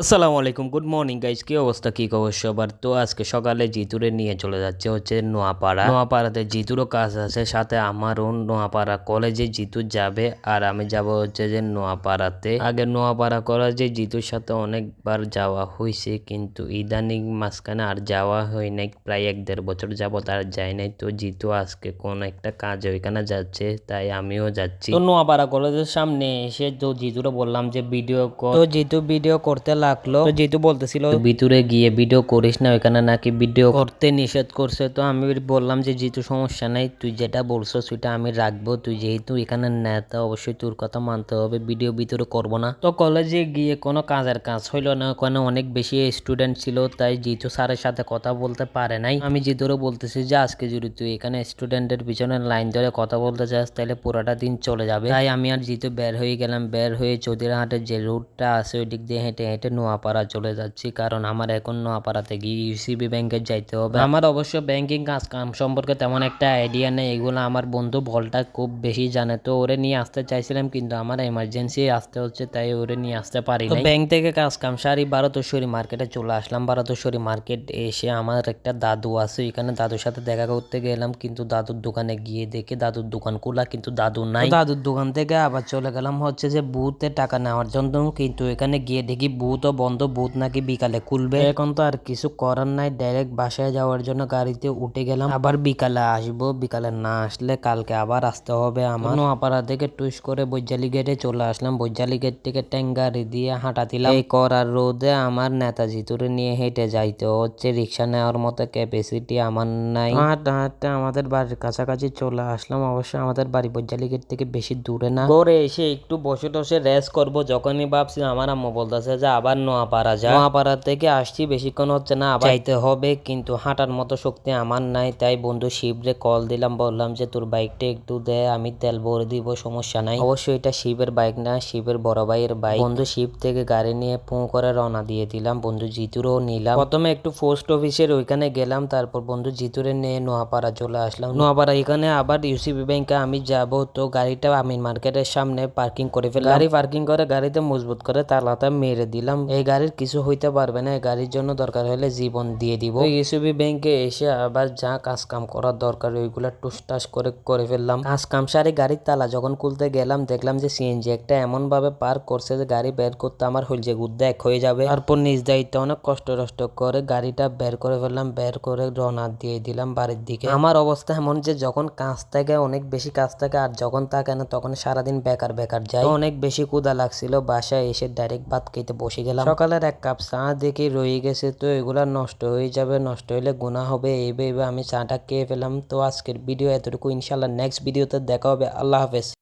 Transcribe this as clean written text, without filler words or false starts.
আসসালামু আলাইকুম, good morning guys. কি অবস্থা, কি খবর সবার? তো আজকে সকালে জিতুরে নিয়ে চলে যাচ্ছে হচ্ছে নোয়াপাড়াতে জিতুরও কাজ আছে, সাথে আমারও নোয়াপাড়া কলেজে জিতু যাবে আর আমি যাব হচ্ছে যে নোয়াপাড়াতে। আগে নোয়াপাড়া কলেজে জিতুর সাথে অনেকবার যাওয়া হয়েছে, কিন্তু ইদানিং মাঝখানে আর যাওয়া হয় নাই, প্রায় 1-1.5 বছর যাবত আর যাই নাই। তো জিতু আজকে কোন একটা কাজে ওইখানে যাচ্ছে, তাই আমিও যাচ্ছি। তো নোয়াপাড়া কলেজের সামনে এসে তো জিতুরে বললাম যে ভিডিও কর, তো জিতু ভিডিও করতে লাগলো। তো যেহেতু বলতেছিল ভিতরে গিয়ে ভিডিও করিস না, ওখানে নাকি ভিডিও করতে নিষেধ করছে। তো আমি বললাম যে যেহেতু সমস্যা নাই, তুই যেটা বলছো সেটা আমি রাখবো, তুই যেহেতু এখানে নেতা অবশ্যই তোর কথা মানতে হবে, ভিডিও ভিতরে করবো না। তো কলেজে গিয়ে কোনো কাজের কাজ হইলো না, ওখানে অনেক বেশি স্টুডেন্ট ছিল, তাই জিতু স্যারের সাথে কথা বলতে পারে নাই। আমি জিতুরও বলতেছি যে আজকে যদি তুই এখানে স্টুডেন্টের পিছনে লাইন ধরে কথা বলতে চাস তাহলে পুরোটা দিন চলে যাবে। তাই আমি আর জিতু বের হয়ে গেলাম, বের হয়ে চৌধুরীহাটের যে রুটটা আছে ওই দিক দিয়ে হেঁটে হেঁটে নোয়াপাড়া চলে যাচ্ছি, কারণ আমার এখন নোয়াপাড়াতে গিয়ে ইউসিবি ব্যাংকে যাইতে হবে। আমার অবশ্য ব্যাংকিং কাজ কাম সম্পর্কে তেমন একটা আইডিয়া নেই, এগুলো আমার বন্ধু ভলটা খুব বেশি জানে। তো ওরে নিয়ে আসতে চাইছিলাম, কিন্তু আমার এমার্জেন্সি আসতে হচ্ছে, তাই ওরে নিয়ে আসতে পারি নাই। ব্যাংক থেকে কাজ কাম সারি ভারতেশ্বরী মার্কেটে চলে আসলাম। ভারতেশ্বরী মার্কেট এসে আমার একটা দাদু আছে, এখানে দাদুর সাথে দেখা করতে গেলাম, কিন্তু দাদুর দোকানে গিয়ে দেখে দাদুর দোকান খোলা, কিন্তু দাদু নাই। দাদুর দোকান থেকে আবার চলে গেলাম হচ্ছে যে বুথে টাকা নেওয়ার জন্য, কিন্তু এখানে গিয়ে দেখি বুথও বন্ধ, বুথ নাকি বিকালে খুলবে। এখন তো আর কিছু করার নাই, ডাইরেক্ট বাসায় যাওয়ার জন্য গাড়িতে উঠে গেলাম। আবার বিকালে আসবো, বিকালে না আসলে কালকে আবার আসতে হবে আমার। নোয়াপাড়া থেকে টুইস করে বৈজালি গেটে চলে আসলাম। বৈজালি গেট থেকে ট্যাঙ্গারি দিয়ে হাঁটা দিলাম। এই করার রোদে আমার নেতাজি তুরে নিয়ে হেঁটে যাইতে হচ্ছে, রিক্সা নেওয়ার মতো ক্যাপাসিটি আমার নাই। হাঁটতে হাঁটতে আমাদের বাড়ির কাছাকাছি চলে আসলাম। অবশ্য আমাদের বাড়ি বৈজালি গেট থেকে বেশি দূরে না। ঘরে এসে একটু বসে টসে রেস্ট করবো, যখনই ভাবছি আমার আম্মু বলতেছে যে আবার নোয়াপাড়া যা। নোয়াপাড়া থেকে আসছি, বেশিক্ষণ হচ্ছে না, আবার যাইতে হবে, কিন্তু হাঁটার মতো শক্তি আমার নাই। তাই বন্ধু শিবরে কল দিলাম, বললাম যে তোর বাইকটা একটু দে, আমি তেল ভরে দিব, সমস্যা নাই। অবশ্যই এটা শিবের বাইক না, শিবের বড় ভাইয়ের বাইক। বন্ধু শিব থেকে গাড়ি নিয়ে পু করে রওনা দিয়ে দিলাম। বন্ধু জিতুরও নিলাম। প্রথমে একটু পোস্ট অফিসের ওইখানে গেলাম, তারপর বন্ধু জিতুরে নিয়ে নোয়াপাড়া চলে আসলাম। নোয়াপাড়া এখানে আবার ইউসিবি ব্যাংকে আমি যাব, তো গাড়িটা আমিন মার্কেটের সামনে পার্কিং করে ফেললাম। গাড়ি পার্কিং করে গাড়িতে মজবুত করে তালাটা মেরে দিলাম। এই গাড়ির কিছু হইতে পারবে না, এই গাড়ির জন্য দরকার হলে জীবন দিয়ে দিব। ইউসিবি ব্যাংকে এসে আবার যা কাজ কাম করার দরকার ওইগুলা টুসটাস করে ফেললাম। কাজ কাম সারি গাড়ির তালা যখন খুলতে গেলাম, দেখলাম যে সিএনজি একটা এমন ভাবে পার্ক করছে যে গাড়ি বের করতে আমার হইলছে গুদ্দা এক হয়ে যাবে। তারপর নিজ দায়িত্বে অনেক কষ্ট করে গাড়িটা বের করে ফেললাম, বের করে রওনা দিয়ে দিলাম বাড়ির দিকে। আমার অবস্থা এমন যে যখন কাজ থাকে, অনেক বেশি কাজ থাকে, আর যখন থাকে না তখন সারাদিন বেকার বেকার যায়। অনেক বেশি ক্ষুধা লাগছিল, বাসায় এসে ডাইরেক্ট ভাত খেতে বসে গেলাম। সকালের 1 কাপ চা দেখে রয়ে গেছে, তো এগুলা নষ্ট হয়ে যাবে, নষ্ট হইলে গুনাহ হবে, এইভাবে আমি চাটা খেয়ে ফেলাম। তো আজকের ভিডিও এতটুকু, ইনশাল্লাহ নেক্সট ভিডিওতে দেখা হবে। আল্লাহ হাফেজ।